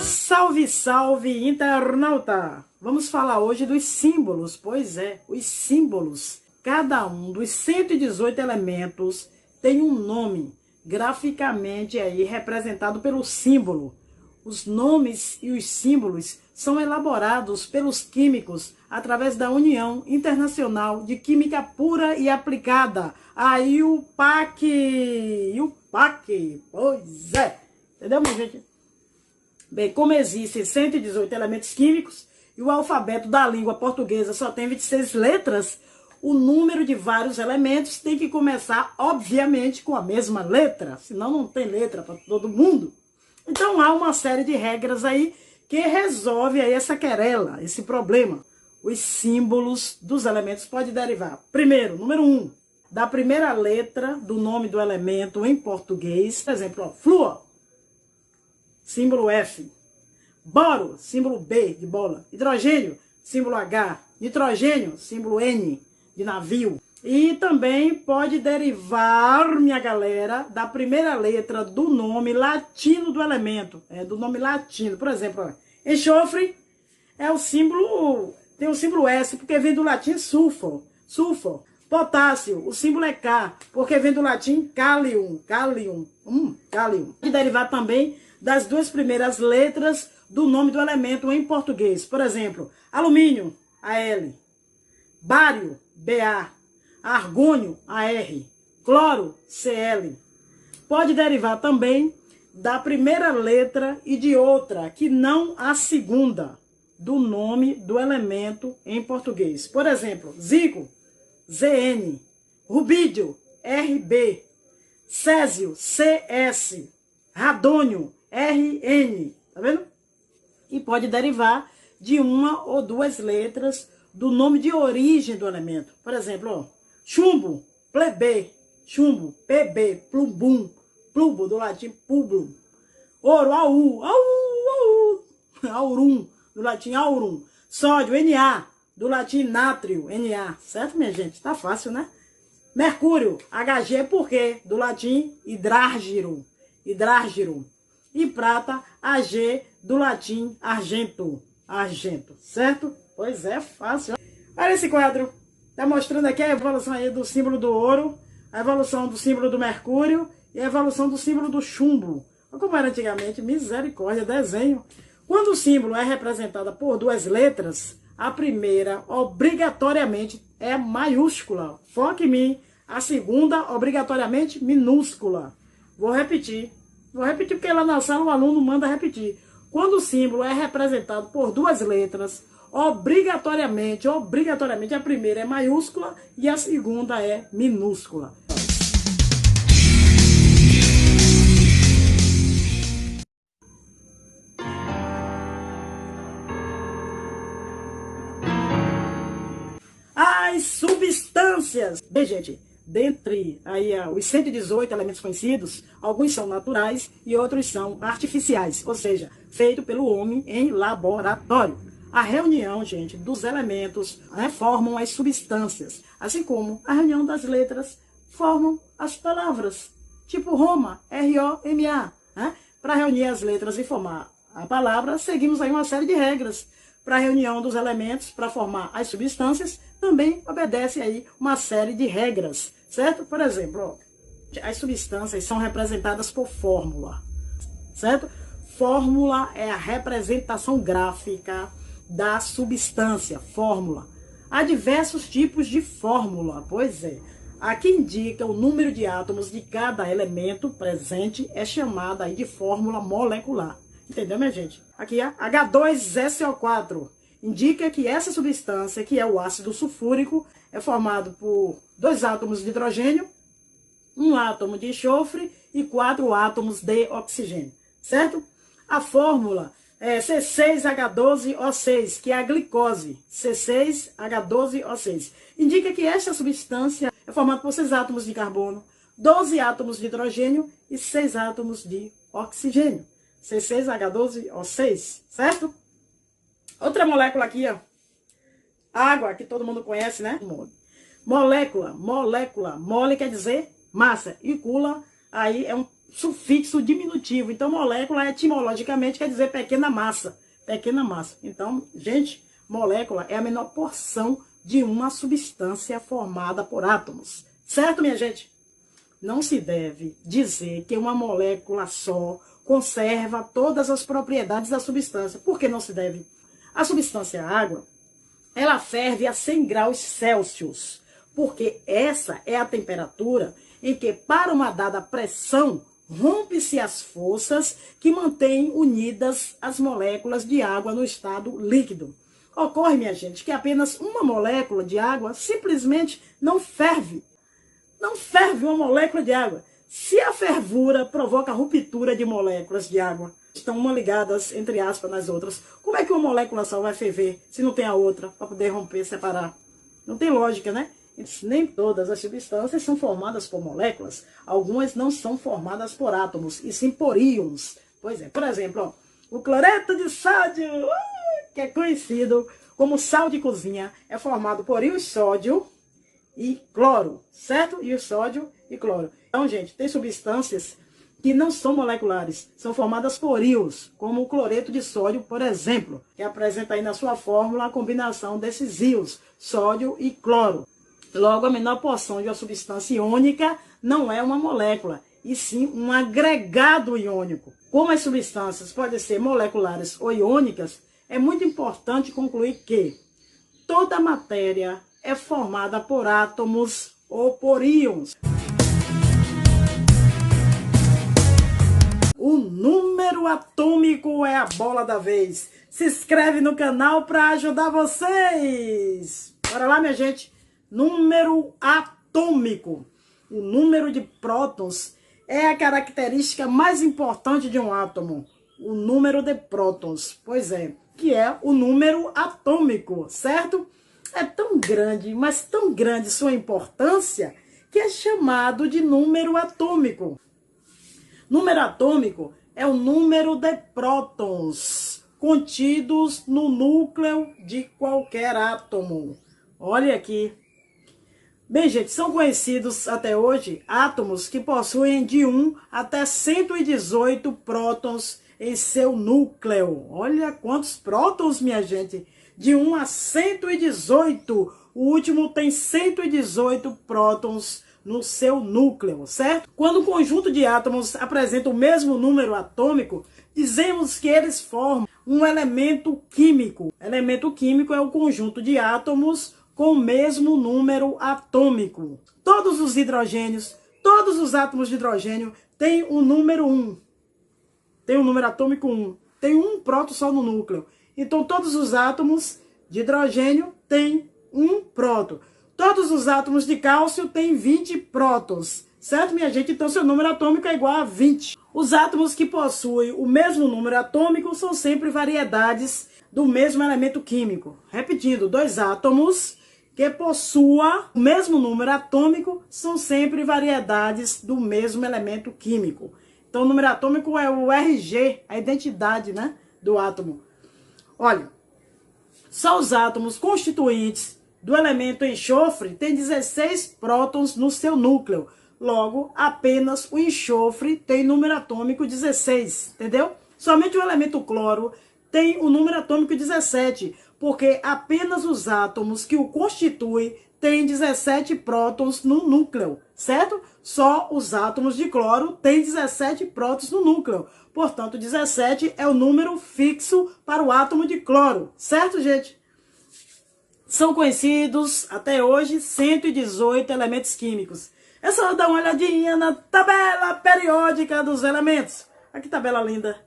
Salve, salve, internauta! Vamos falar hoje dos símbolos, pois é, os símbolos. Cada um dos 118 elementos tem um nome, graficamente aí representado pelo símbolo. Os nomes e os símbolos são elaborados pelos químicos através da União Internacional de Química Pura e Aplicada, a IUPAC. Pois é, entendeu, minha gente? Bem, como existem 118 elementos químicos e o alfabeto da língua portuguesa só tem 26 letras, o número de vários elementos tem que começar, obviamente, com a mesma letra, senão não tem letra para todo mundo. Então há uma série de regras aí que resolve aí essa querela, esse problema. Os símbolos dos elementos podem derivar. Primeiro, número 1, da primeira letra do nome do elemento em português. Por exemplo, ó, flúor, símbolo F. Boro, símbolo B de bola. Hidrogênio, símbolo H. Nitrogênio, símbolo N de navio. E também pode derivar, minha galera, da primeira letra do nome latino do elemento. Do nome latino. Por exemplo, ó, enxofre é o símbolo, tem o símbolo S, porque vem do latim sulfur. Potássio, o símbolo é K, porque vem do latim kalium. Kalium. Pode derivar também das duas primeiras letras do nome do elemento em português. Por exemplo, alumínio, AL. Bário, BA. Argônio, AR. Cloro, CL. Pode derivar também da primeira letra e de outra, que não a segunda, do nome do elemento em português. Por exemplo, zinco, ZN. Rubídio, RB. Césio, CS. Radônio, RN. Tá vendo? E pode derivar de uma ou duas letras do nome de origem do elemento. Por exemplo, ó, chumbo, plebe, chumbo, PB, plumbum, plubo, do latim pubrum. Ouro, aurum, do latim aurum. Sódio, Na, do latim nátrio, Na. Certo, minha gente? Tá fácil, né? Mercúrio, Hg, por quê? Do latim hidrárgiro, E prata, Ag, do latim argento, certo? Pois é, fácil. Olha esse quadro. Está mostrando aqui a evolução aí do símbolo do ouro, a evolução do símbolo do mercúrio e a evolução do símbolo do chumbo. Como era antigamente, misericórdia, desenho. Quando o símbolo é representado por duas letras, a primeira obrigatoriamente é maiúscula. Foque em mim. A segunda obrigatoriamente minúscula. Vou repetir porque lá na sala o aluno manda repetir. Quando o símbolo é representado por duas letras, obrigatoriamente, a primeira é maiúscula e a segunda é minúscula. As substâncias. Bem, gente, dentre aí, os 118 elementos conhecidos, alguns são naturais e outros são artificiais, ou seja, feito pelo homem em laboratório. A reunião, gente, dos elementos formam as substâncias, assim como a reunião das letras formam as palavras, tipo Roma, R-O-M-A. Para reunir as letras e formar a palavra, seguimos aí uma série de regras. Para a reunião dos elementos, para formar as substâncias, também obedece aí uma série de regras, certo? Por exemplo, ó, as substâncias são representadas por fórmula, certo? Fórmula é a representação gráfica da substância, fórmula. Há diversos tipos de fórmula, pois é. A que indica o número de átomos de cada elemento presente é chamada aí de fórmula molecular. Entendeu, minha gente? Aqui, ó, H2SO4 indica que essa substância, que é o ácido sulfúrico, é formado por 2 átomos de hidrogênio, 1 átomo de enxofre e 4 átomos de oxigênio, certo? A fórmula é C6H12O6, que é a glicose, C6H12O6. Indica que esta substância é formada por 6 átomos de carbono, 12 átomos de hidrogênio e 6 átomos de oxigênio. C6H12O6, certo? Outra molécula aqui, ó. Água, que todo mundo conhece, né? Molécula. Mole quer dizer massa. E cula, aí é um sufixo diminutivo. Então, molécula, etimologicamente, quer dizer pequena massa. Pequena massa. Então, gente, molécula é a menor porção de uma substância formada por átomos. Certo, minha gente? Não se deve dizer que uma molécula só conserva todas as propriedades da substância. Por que não se deve? A substância água, ela ferve a 100 graus Celsius, porque essa é a temperatura em que, para uma dada pressão, rompe-se as forças que mantêm unidas as moléculas de água no estado líquido. Ocorre, minha gente, que apenas uma molécula de água simplesmente não ferve. Não ferve uma molécula de água. Se a fervura provoca a ruptura de moléculas de água, estão uma ligadas, entre aspas, nas outras, como é que uma molécula só vai ferver se não tem a outra para poder romper, separar? Não tem lógica, né? Nem todas as substâncias são formadas por moléculas. Algumas não são formadas por átomos, e sim por íons. Pois é, por exemplo, ó, o cloreto de sódio, que é conhecido como sal de cozinha, é formado por íons sódio e cloro, certo? E o sódio e cloro. Então, gente, tem substâncias que não são moleculares, são formadas por íons, como o cloreto de sódio, por exemplo, que apresenta aí na sua fórmula a combinação desses íons, sódio e cloro. Logo, a menor porção de uma substância iônica não é uma molécula, e sim um agregado iônico. Como as substâncias podem ser moleculares ou iônicas, é muito importante concluir que toda matéria é formada por átomos ou por íons. O número atômico é a bola da vez. Se inscreve no canal para ajudar vocês. Bora lá, minha gente. Número atômico. O número de prótons é a característica mais importante de um átomo. O número de prótons. Pois é, que é o número atômico, certo? É tão grande, mas tão grande sua importância, que é chamado de número atômico. Número atômico é o número de prótons contidos no núcleo de qualquer átomo. Olha aqui. Bem, gente, são conhecidos até hoje átomos que possuem de 1 até 118 prótons em seu núcleo. Olha quantos prótons, minha gente. De 1 a 118. O último tem 118 prótons no seu núcleo, certo? Quando um conjunto de átomos apresenta o mesmo número atômico, dizemos que eles formam um elemento químico. Elemento químico é o conjunto de átomos com o mesmo número atômico. Todos os hidrogênios, todos os átomos de hidrogênio têm o número 1. Tem o número atômico 1. Tem um próton só no núcleo. Então, todos os átomos de hidrogênio têm um próton. Todos os átomos de cálcio têm 20 prótons. Certo, minha gente? Então, seu número atômico é igual a 20. Os átomos que possuem o mesmo número atômico são sempre variedades do mesmo elemento químico. Repetindo, dois átomos que possuam o mesmo número atômico são sempre variedades do mesmo elemento químico. Então, o número atômico é o RG, a identidade, né, do átomo. Olha, só os átomos constituintes do elemento enxofre têm 16 prótons no seu núcleo. Logo, apenas o enxofre tem número atômico 16, entendeu? Somente o elemento cloro tem o número atômico 17, porque apenas os átomos que o constituem têm 17 prótons no núcleo, certo? Só os átomos de cloro têm 17 prótons no núcleo. Portanto, 17 é o número fixo para o átomo de cloro, certo, gente? São conhecidos, até hoje, 118 elementos químicos. É só dar uma olhadinha na tabela periódica dos elementos. Olha que tabela linda.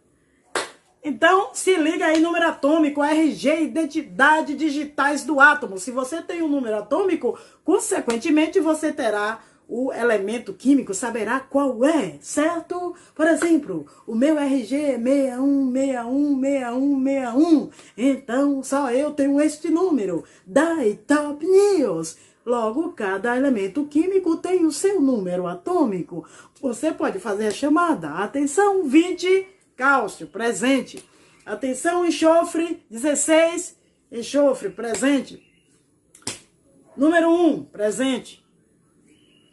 Então, se liga aí, número atômico, RG, identidade digitais do átomo. Se você tem um número atômico, consequentemente você terá o elemento químico, saberá qual é, certo? Por exemplo, o meu RG é 61616161. Então, só eu tenho este número. Daí, Top News. Logo, cada elemento químico tem o seu número atômico. Você pode fazer a chamada. Atenção, 20, cálcio, presente. Atenção, enxofre, 16, enxofre, presente. Número 1, presente.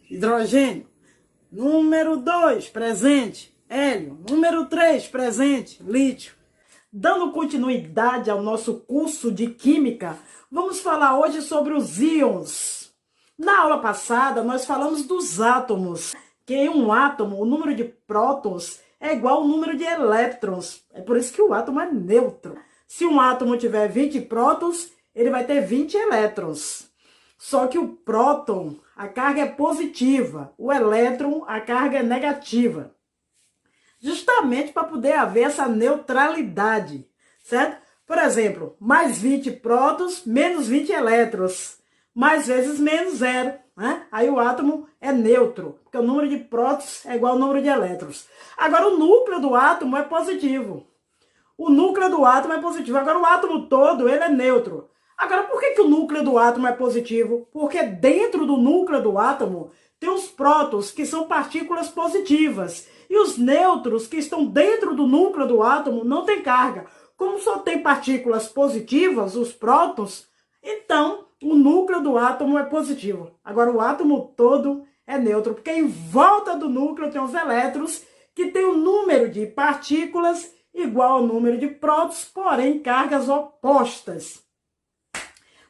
Hidrogênio. Número 2, presente, hélio. Número 3, presente, lítio. Dando continuidade ao nosso curso de Química, vamos falar hoje sobre os íons. Na aula passada, nós falamos dos átomos, que em um átomo, o número de prótons é igual ao número de elétrons. É por isso que o átomo é neutro. Se um átomo tiver 20 prótons, ele vai ter 20 elétrons. Só que o próton, a carga é positiva, o elétron, a carga é negativa. Justamente para poder haver essa neutralidade, certo? Por exemplo, mais 20 prótons, menos 20 elétrons. Mais vezes menos zero, né? Aí o átomo é neutro, porque o número de prótons é igual ao número de elétrons. Agora o núcleo do átomo é positivo. O núcleo do átomo é positivo. Agora o átomo todo, ele é neutro. Agora, por que o núcleo do átomo é positivo? Porque dentro do núcleo do átomo tem os prótons, que são partículas positivas. E os nêutrons, que estão dentro do núcleo do átomo, não tem carga. Como só tem partículas positivas, os prótons, então o núcleo do átomo é positivo. Agora, o átomo todo é neutro, porque em volta do núcleo tem os elétrons, que tem o número de partículas igual ao número de prótons, porém cargas opostas.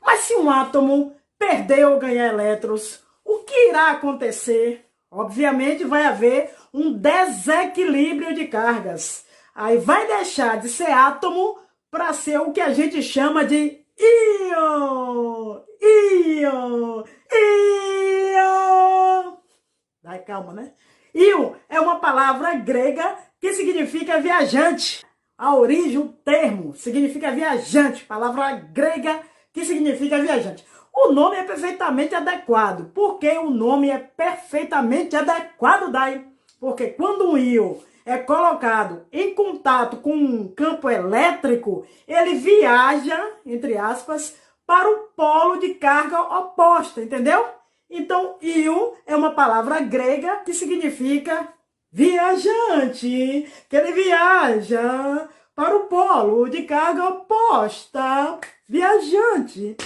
Mas se um átomo perder ou ganhar elétrons, o que irá acontecer? Obviamente vai haver um desequilíbrio de cargas. Aí vai deixar de ser átomo para ser o que a gente chama de íon. Íon. Íon. Dai calma, né? Íon é uma palavra grega que significa viajante. A origem, o termo, significa viajante. Palavra grega que significa viajante. O nome é perfeitamente adequado. Por que o nome é perfeitamente adequado, Dai? Porque quando um íon é colocado em contato com um campo elétrico, ele viaja, entre aspas, para o polo de carga oposta, entendeu? Então, íon é uma palavra grega que significa viajante, que ele viaja para o polo de carga oposta. Viajante.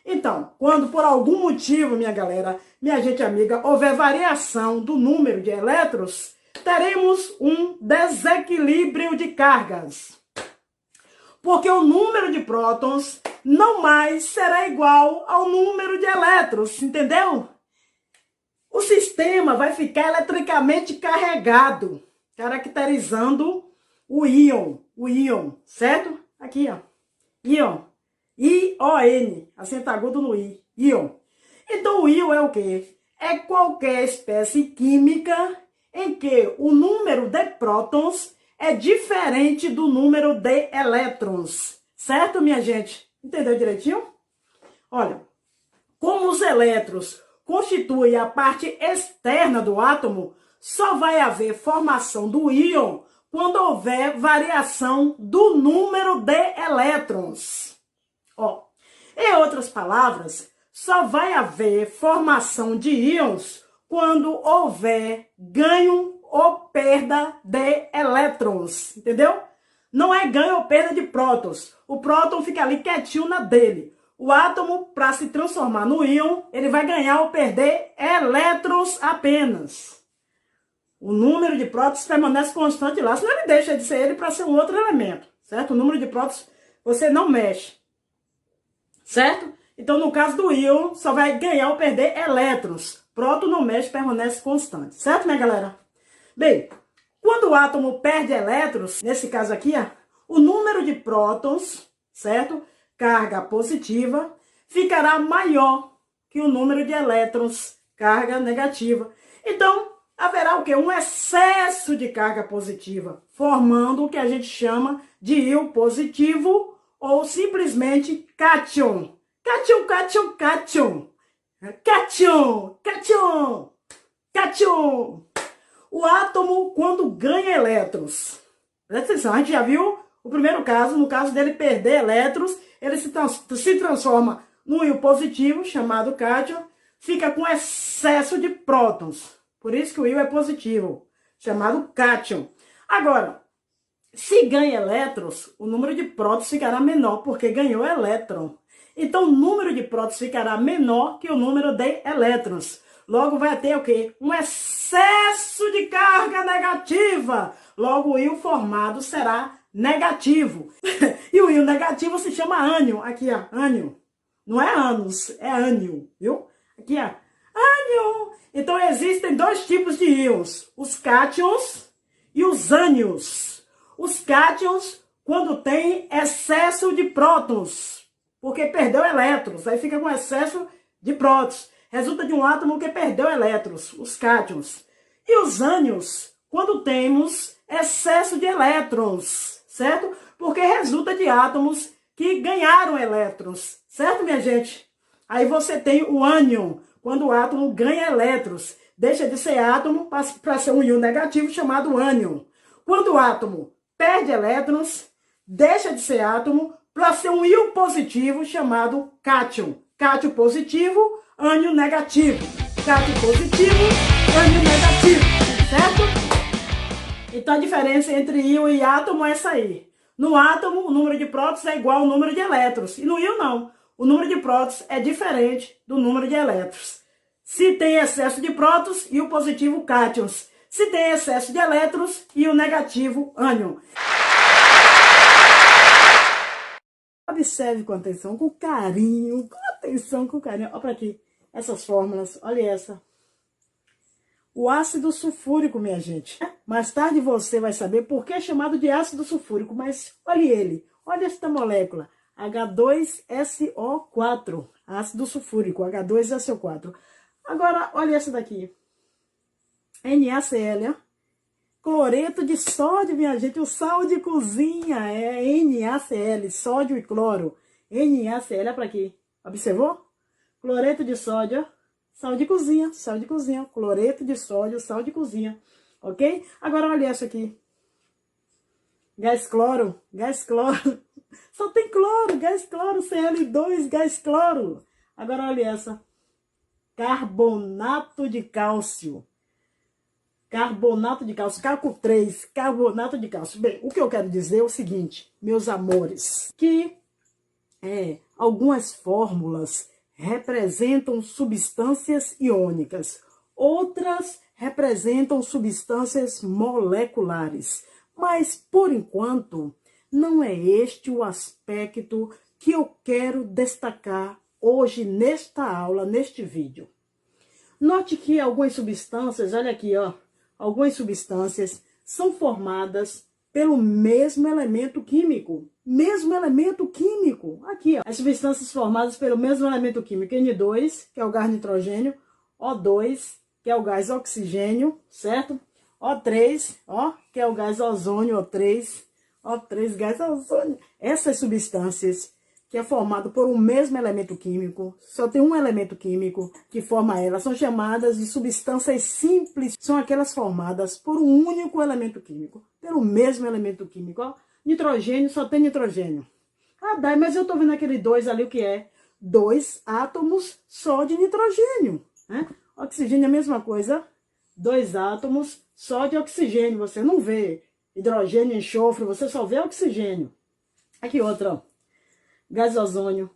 Então, quando por algum motivo, minha galera, minha gente amiga, houver variação do número de elétrons, teremos um desequilíbrio de cargas. Porque o número de prótons não mais será igual ao número de elétrons, entendeu? O sistema vai ficar eletricamente carregado, caracterizando o íon, certo? Aqui, ó, íon. I-O-N, acento agudo no I, íon. Então o íon é o quê? É qualquer espécie química em que o número de prótons é diferente do número de elétrons. Certo, minha gente? Entendeu direitinho? Olha, como os elétrons constituem a parte externa do átomo, só vai haver formação do íon quando houver variação do número de elétrons. Ó, em outras palavras, só vai haver formação de íons quando houver ganho ou perda de elétrons, entendeu? Não é ganho ou perda de prótons. O próton fica ali quietinho na dele. O átomo, para se transformar no íon, ele vai ganhar ou perder elétrons apenas. O número de prótons permanece constante lá, senão ele deixa de ser ele para ser um outro elemento, certo? O número de prótons você não mexe. Certo? Então, no caso do íon, só vai ganhar ou perder elétrons. Próton não mexe, permanece constante. Certo, minha galera? Bem, quando o átomo perde elétrons, nesse caso aqui, ó, o número de prótons, certo? Carga positiva, ficará maior que o número de elétrons, carga negativa. Então, haverá o quê? Um excesso de carga positiva, formando o que a gente chama de íon positivo ou simplesmente cátion. Cátion, cátion, cátion. Cátion, cátion, cátion. O átomo, quando ganha elétrons. Presta atenção, a gente já viu o primeiro caso, no caso dele perder elétrons, ele se transforma no íon positivo, chamado cátion, fica com excesso de prótons. Por isso que o íon é positivo, chamado cátion. Agora, se ganha elétrons, o número de prótons ficará menor, porque ganhou elétron. Então, o número de prótons ficará menor que o número de elétrons. Logo vai ter o quê? Um excesso de carga negativa. Logo o íon formado será negativo. E o íon negativo se chama ânion. Aqui, ó, ânion. Não é ânus, é ânion, viu? Aqui, ó, ânion. Então existem dois tipos de íons, os cátions e os ânions. Os cátions, quando tem excesso de prótons, porque perdeu elétrons, aí fica com excesso de prótons. Resulta de um átomo que perdeu elétrons, os cátions. E os ânions, quando temos excesso de elétrons, certo? Porque resulta de átomos que ganharam elétrons, certo, minha gente? Aí você tem o ânion, quando o átomo ganha elétrons. Deixa de ser átomo para ser um íon negativo chamado ânion. Quando o átomo perde elétrons, deixa de ser átomo para ser um íon positivo chamado cátion. Cátion positivo, ânion negativo. Cátion positivo, ânion negativo. Certo? Então a diferença entre íon e átomo é essa aí. No átomo, o número de prótons é igual ao número de elétrons. E no íon, não. O número de prótons é diferente do número de elétrons. Se tem excesso de prótons, íon positivo, cátions. Se tem excesso de elétrons, íon negativo, ânion. Observe com atenção, com carinho. Com atenção, com carinho. Olha para aqui. Essas fórmulas. Olha essa. O ácido sulfúrico, minha gente. Mais tarde você vai saber por que é chamado de ácido sulfúrico, mas olhe ele. Olha esta molécula, H2SO4, ácido sulfúrico, H2SO4. Agora, olha essa daqui, NaCl, cloreto de sódio, minha gente, o sal de cozinha é NaCl, sódio e cloro. NaCl, olha para aqui, observou? Cloreto de sódio, sal de cozinha, cloreto de sódio, sal de cozinha, ok? Agora olha essa aqui, gás cloro, só tem cloro, gás cloro, Cl2, gás cloro. Agora olha essa, carbonato de cálcio, CaCO3, carbonato de cálcio. Bem, o que eu quero dizer é o seguinte, meus amores, que algumas fórmulas representam substâncias iônicas, outras representam substâncias moleculares. Mas, por enquanto, não é este o aspecto que eu quero destacar hoje nesta aula, neste vídeo. Note que algumas substâncias, olha aqui, ó, algumas substâncias são formadas pelo mesmo elemento químico. Aqui, ó. As substâncias formadas pelo mesmo elemento químico, N2, que é o gás nitrogênio, O2, que é o gás oxigênio, certo? O3, ó, que é o gás ozônio, O3, gás ozônio. Essas substâncias que é formado por um mesmo elemento químico, só tem um elemento químico que forma elas, são chamadas de substâncias simples, são aquelas formadas por um único elemento químico, pelo mesmo elemento químico, ó. Nitrogênio, só tem nitrogênio. Ah, Dai, mas eu tô vendo aquele 2 ali, o que é? 2 átomos só de nitrogênio, né? Oxigênio é a mesma coisa, 2 átomos só de oxigênio, você não vê hidrogênio, enxofre, você só vê oxigênio. Aqui outra, ó. Gás ozônio,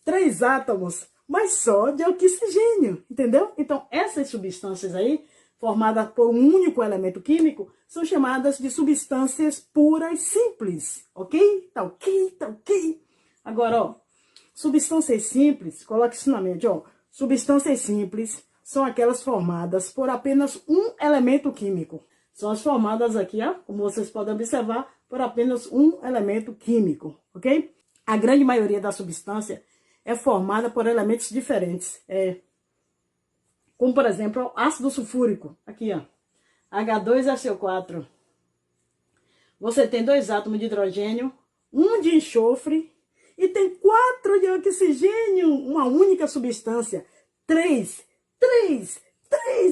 3 átomos, mas só de oxigênio, entendeu? Então, essas substâncias aí, formadas por um único elemento químico, são chamadas de substâncias puras simples, ok? Tá ok? Agora, ó, substâncias simples, coloque isso na mente, ó. Substâncias simples são aquelas formadas por apenas um elemento químico. São as formadas aqui, ó, como vocês podem observar, por apenas um elemento químico, ok? A grande maioria da substância é formada por elementos diferentes. Como, por exemplo, o ácido sulfúrico. Aqui, ó. H2SO4. Você tem 2 átomos de hidrogênio, 1 de enxofre e tem 4 de oxigênio. Uma única substância. 3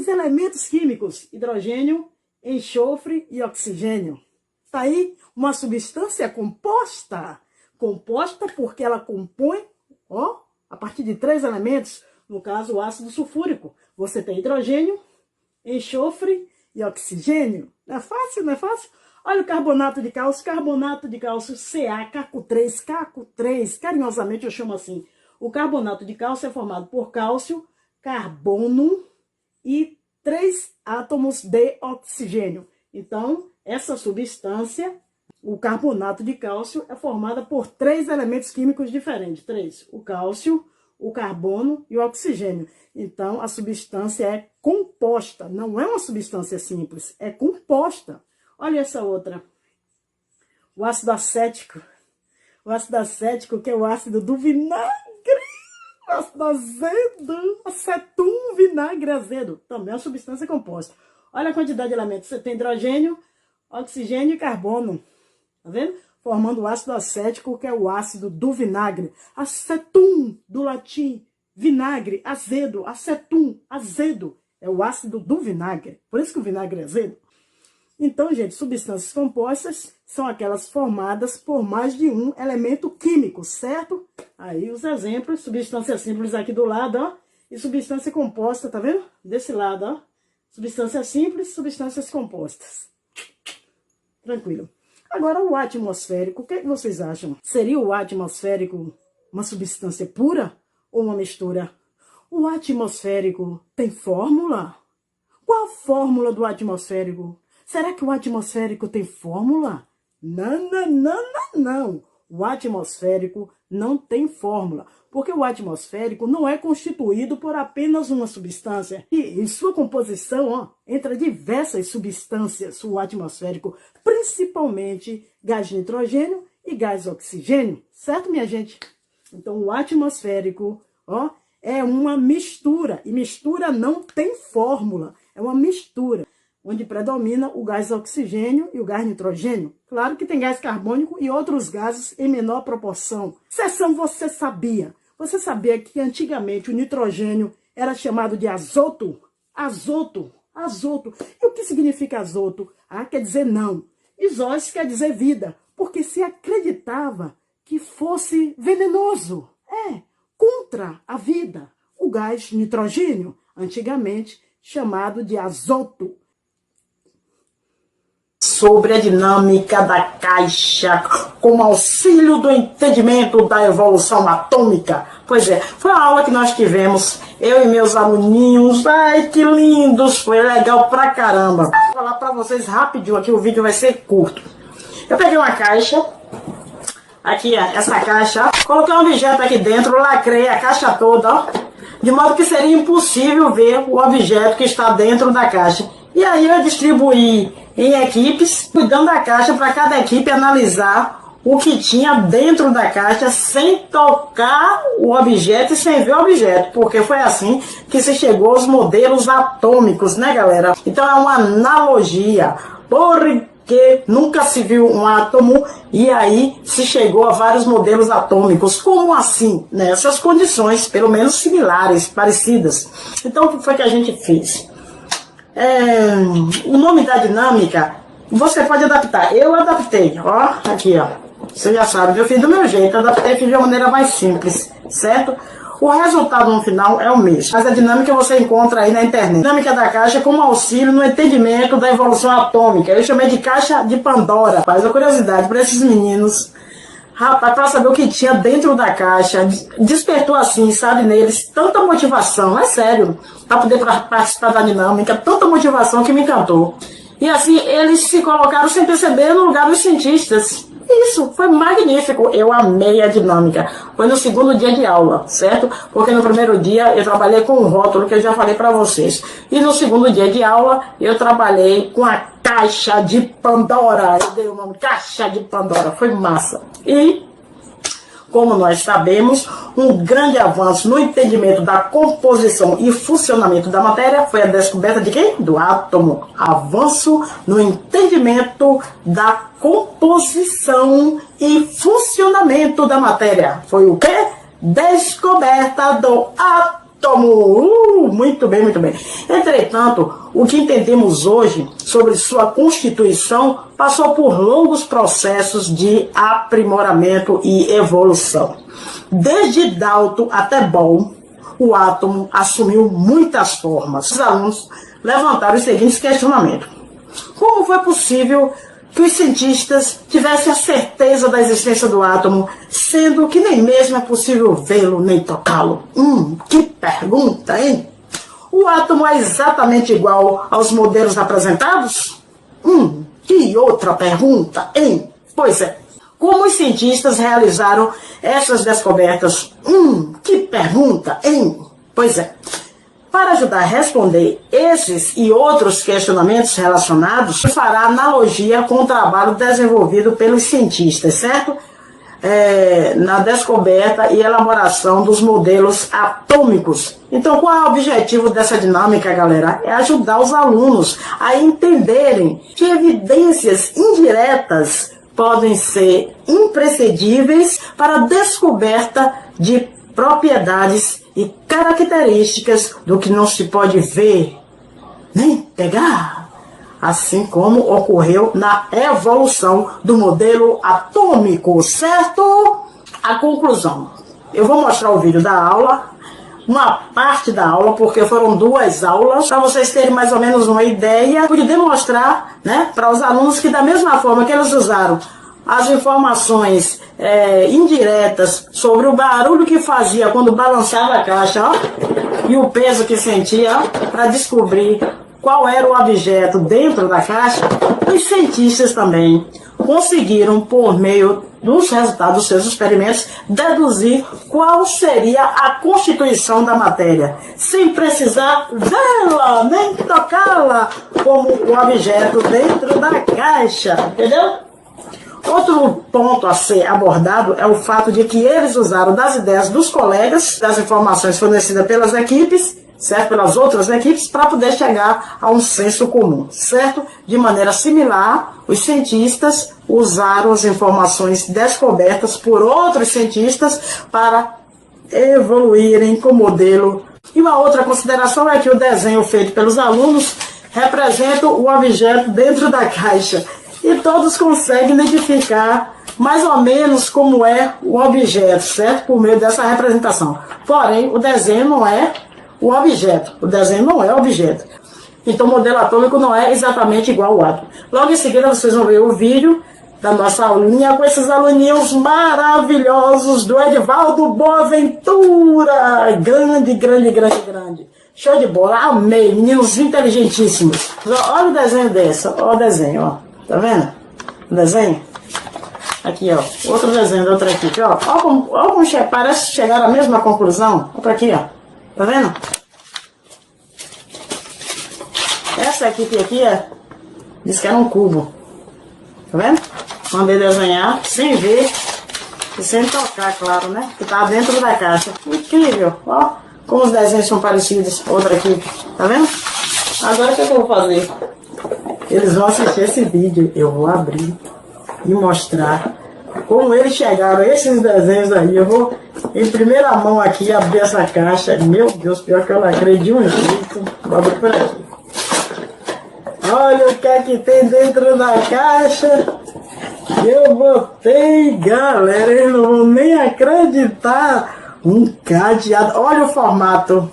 elementos químicos. Hidrogênio, enxofre e oxigênio. Tá aí uma substância composta. Composta porque ela compõe, ó, a partir de 3 elementos, no caso o ácido sulfúrico. Você tem hidrogênio, enxofre e oxigênio. Não é fácil, não é fácil? Olha o carbonato de cálcio, CaCO3, carinhosamente eu chamo assim. O carbonato de cálcio é formado por cálcio, carbono e 3 átomos de oxigênio. Então, essa substância, o carbonato de cálcio, é formada por 3 elementos químicos diferentes. 3. O cálcio, o carbono e o oxigênio. Então, a substância é composta. Não é uma substância simples, é composta. Olha essa outra. O ácido acético. O ácido acético, que é o ácido do vinagre. O ácido azedo. Acetum, vinagre azedo. Também é uma substância composta. Olha a quantidade de elementos. Você tem hidrogênio, oxigênio e carbono. Tá vendo? Formando o ácido acético, que é o ácido do vinagre. Acetum, do latim, vinagre, azedo. Acetum, azedo. É o ácido do vinagre. Por isso que o vinagre é azedo. Então, gente, substâncias compostas são aquelas formadas por mais de um elemento químico, certo? Aí os exemplos, substância simples aqui do lado, ó. E substância composta, tá vendo? Desse lado, ó. Substância simples, substâncias compostas. Tranquilo. Agora, o ar atmosférico, o que vocês acham? Seria o ar atmosférico uma substância pura ou uma mistura? O ar atmosférico tem fórmula? Qual a fórmula do ar atmosférico? Será que o ar atmosférico tem fórmula? Não, não, não, não, não. O ar atmosférico não tem fórmula, porque o ar atmosférico não é constituído por apenas uma substância. E em sua composição, ó, entra diversas substâncias, o ar atmosférico, principalmente gás nitrogênio e gás oxigênio, certo, minha gente? Então, o ar atmosférico, ó, é uma mistura, e mistura não tem fórmula, é uma mistura, onde predomina o gás oxigênio e o gás nitrogênio. Claro que tem gás carbônico e outros gases em menor proporção. Seção, você sabia? Você sabia que antigamente o nitrogênio era chamado de azoto? Azoto, azoto. E o que significa azoto? Ah, quer dizer não. Isós quer dizer vida, porque se acreditava que fosse venenoso. Contra a vida. O gás nitrogênio, antigamente chamado de azoto. Sobre a dinâmica da caixa, com auxílio do entendimento da evolução atômica. Pois é, foi a aula que nós tivemos, eu e meus aluninhos. Ai, que lindos, foi legal pra caramba. Vou falar pra vocês rapidinho aqui, o vídeo vai ser curto. Eu peguei uma caixa, aqui, ó, essa caixa, ó, coloquei um objeto aqui dentro, lacrei a caixa toda, ó, de modo que seria impossível ver o objeto que está dentro da caixa. E aí eu distribuí em equipes, cuidando da caixa para cada equipe analisar o que tinha dentro da caixa sem tocar o objeto e sem ver o objeto, porque foi assim que se chegou aos modelos atômicos, né, galera? Então é uma analogia, porque nunca se viu um átomo e aí se chegou a vários modelos atômicos. Como assim? Nessas condições, pelo menos similares, parecidas. Então o que foi que a gente fez? O nome da dinâmica você pode adaptar. Eu adaptei, ó, aqui, ó. Você já sabe, eu fiz do meu jeito, adaptei, fiz de uma maneira mais simples, certo? O resultado no final é o mesmo, mas a dinâmica você encontra aí na internet. Dinâmica da caixa como auxílio no entendimento da evolução atômica. Eu chamei de caixa de Pandora. Faz a curiosidade para esses meninos. Rapaz, para saber o que tinha dentro da caixa, despertou assim, sabe, neles, tanta motivação, é sério, para poder participar da dinâmica, tanta motivação que me encantou. E assim, eles se colocaram sem perceber no lugar dos cientistas. Isso, foi magnífico, eu amei a dinâmica. Foi no segundo dia de aula, certo? Porque no primeiro dia eu trabalhei com o rótulo, que eu já falei para vocês. E no segundo dia de aula eu trabalhei com a caixa de Pandora. Eu dei o nome caixa de Pandora, foi massa. E, como nós sabemos, um grande avanço no entendimento da composição e funcionamento da matéria foi a descoberta de quem? Do átomo. Avanço no entendimento da composição e funcionamento da matéria. Foi o quê? Descoberta do átomo. Muito bem, muito bem. Entretanto, o que entendemos hoje sobre sua constituição passou por longos processos de aprimoramento e evolução. Desde Dalton até Bohr, o átomo assumiu muitas formas. Os alunos levantaram os seguintes questionamentos. Como foi possível que os cientistas tivessem a certeza da existência do átomo, sendo que nem mesmo é possível vê-lo nem tocá-lo? Que pergunta, hein? O átomo é exatamente igual aos modelos apresentados? Que outra pergunta, hein? Pois é. Como os cientistas realizaram essas descobertas? Que pergunta, hein? Pois é. Para ajudar a responder esses e outros questionamentos relacionados, fará analogia com o trabalho desenvolvido pelos cientistas, certo? Na descoberta e elaboração dos modelos atômicos. Então, qual é o objetivo dessa dinâmica, galera? É ajudar os alunos a entenderem que evidências indiretas podem ser imprescindíveis para a descoberta de propriedades e características do que não se pode ver nem pegar, assim como ocorreu na evolução do modelo atômico, certo? A conclusão. Eu vou mostrar o vídeo da aula, uma parte da aula, porque foram 2 aulas, para vocês terem mais ou menos uma ideia, de demonstrar, né, para os alunos que da mesma forma que eles usaram as informações indiretas sobre o barulho que fazia quando balançava a caixa, ó, e o peso que sentia, para descobrir qual era o objeto dentro da caixa, os cientistas também conseguiram, por meio dos resultados dos seus experimentos, deduzir qual seria a constituição da matéria, sem precisar vê-la, nem tocá-la, como o objeto dentro da caixa, entendeu? Outro ponto a ser abordado é o fato de que eles usaram das ideias dos colegas, das informações fornecidas pelas equipes, certo? Pelas outras equipes, para poder chegar a um senso comum, certo? De maneira similar, os cientistas usaram as informações descobertas por outros cientistas para evoluírem com o modelo. E uma outra consideração é que o desenho feito pelos alunos representa o objeto dentro da caixa. E todos conseguem identificar mais ou menos como é o objeto, certo? Por meio dessa representação. Porém, o desenho não é o objeto. O desenho não é o objeto. Então, o modelo atômico não é exatamente igual ao átomo. Logo em seguida, vocês vão ver o vídeo da nossa aulinha com esses aluninhos maravilhosos do Edivaldo Boaventura. Grande, grande, grande, grande. Show de bola. Amei. Meninos inteligentíssimos. Olha o desenho desse. Olha o desenho, ó. Tá vendo? O desenho? Aqui, ó. Outro desenho da outra equipe, ó. Olha como parece chegar à mesma conclusão. Olha pra aqui, ó. Tá vendo? Essa equipe aqui, disse que era um cubo. Tá vendo? Mandei desenhar sem ver e sem tocar, claro, né? Que tá dentro da caixa. Incrível, ó. Como os desenhos são parecidos. Outra equipe. Tá vendo? Agora o que eu vou fazer? Eles vão assistir esse vídeo, eu vou abrir e mostrar como eles chegaram a esses desenhos aí. Eu vou em primeira mão aqui abrir essa caixa. Meu Deus, pior que eu lacrei de um jeito. Vou abrir por aqui. Olha o que é que tem dentro da caixa. Eu botei, galera, eles não vão nem acreditar. Um cadeado, olha o formato.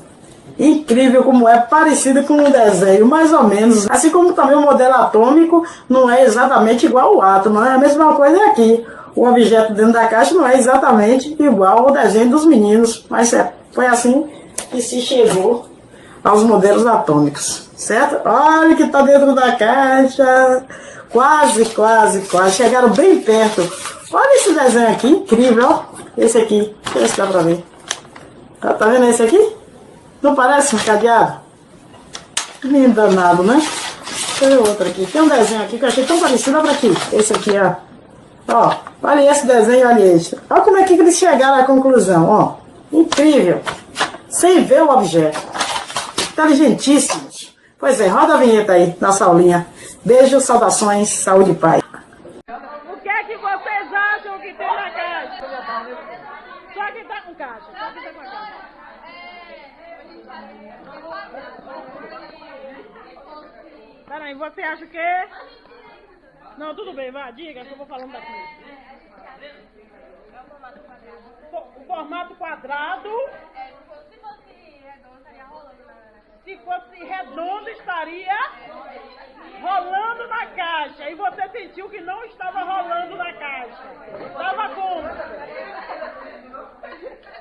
Incrível como é parecido com um desenho, mais ou menos. Assim como também o modelo atômico não é exatamente igual ao átomo, é a mesma coisa aqui. O objeto dentro da caixa não é exatamente igual ao desenho dos meninos, mas foi assim que se chegou aos modelos atômicos, certo? Olha o que está dentro da caixa. Quase, quase, quase. Chegaram bem perto. Olha esse desenho aqui, incrível, ó. Esse aqui, deixa eu ver se dá pra ver. Tá vendo esse aqui? Não parece um cadeado? Meio danado, né? Deixa eu ver outro aqui. Tem um desenho aqui que eu achei tão parecido. Olha aqui. Esse aqui, ó. Ó, olha esse desenho, olha esse. Olha como é que eles chegaram à conclusão, ó. Incrível. Sem ver o objeto. Inteligentíssimos. Pois é, roda a vinheta aí, nossa aulinha. Beijo, saudações, saúde e paz. O que é que vocês acham que tem na caixa? Só que tá com caixa. Só que tá com a caixa. Peraí, você acha o quê? Não, tudo bem, vai, diga que eu vou falando daqui. O formato quadrado. Se fosse redondo, estaria rolando na caixa. E você sentiu que não estava rolando na caixa. Estava como?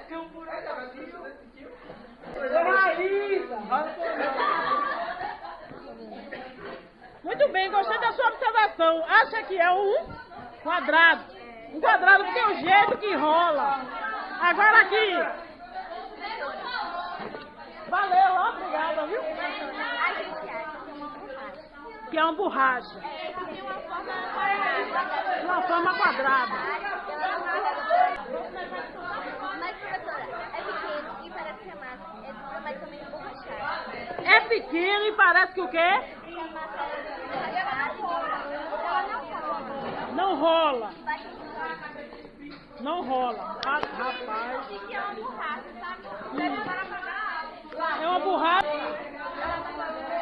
Tem um buraco. Raíssa! que é um quadrado. Um quadrado porque é o jeito que rola. Agora aqui. Valeu, ó, obrigada, viu? A gente acha que é uma borracha. Que é uma borracha. Tem uma forma quadrada. Uma forma quadrada. Mas, professora, é pequeno e parece que a massa é dura, mas também é borrachada. É pequeno e parece que o quê? E a massa é borrachada e ela Não rola. não Não rola. Rapaz. que é uma borracha, sabe? É uma borracha.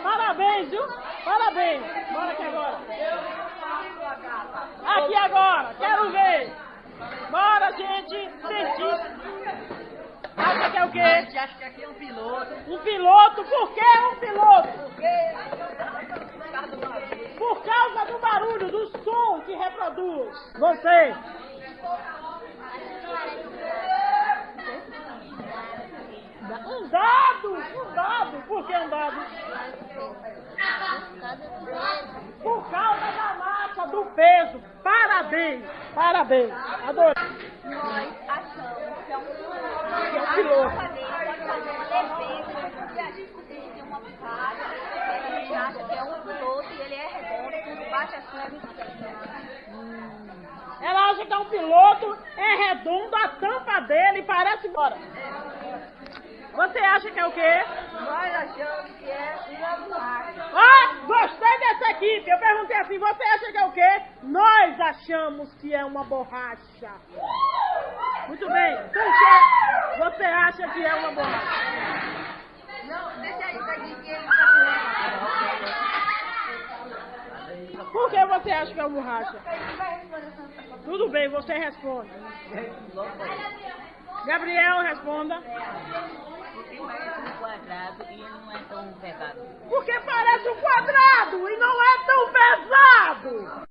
Parabéns, viu? Parabéns. Bora aqui agora. Aqui agora. Quero ver. Bora, gente. Cientista. Acha que é o quê? A gente acha que aqui é um piloto. Um piloto? Por que um piloto? Porque Por causa do barulho, do som que reproduz. Você. Um dado. Um dado. Por que um dado? Por causa da massa, do peso. Parabéns. Parabéns. Adorei. Nós achamos que é um Que é um piloto. e a gente tem uma borracha, a gente acha que é um piloto e ele é redondo, tudo baixa assim, Ela acha que é um piloto, é redondo, a tampa dele parece embora. Você acha que é o quê? nós achamos que é uma borracha. Ah, gostei dessa equipe. Eu perguntei assim, você acha que é o quê? Nós achamos que é uma borracha. Muito bem. Então, o que você acha que é uma borracha? Não, deixa isso aqui que ele tá Por que você acha que é uma borracha? vai responder essa pergunta. Tudo bem, você responde. Gabriel, responda. porque parece um quadrado e ele não é tão pesado. Porque parece um quadrado e não é tão pesado.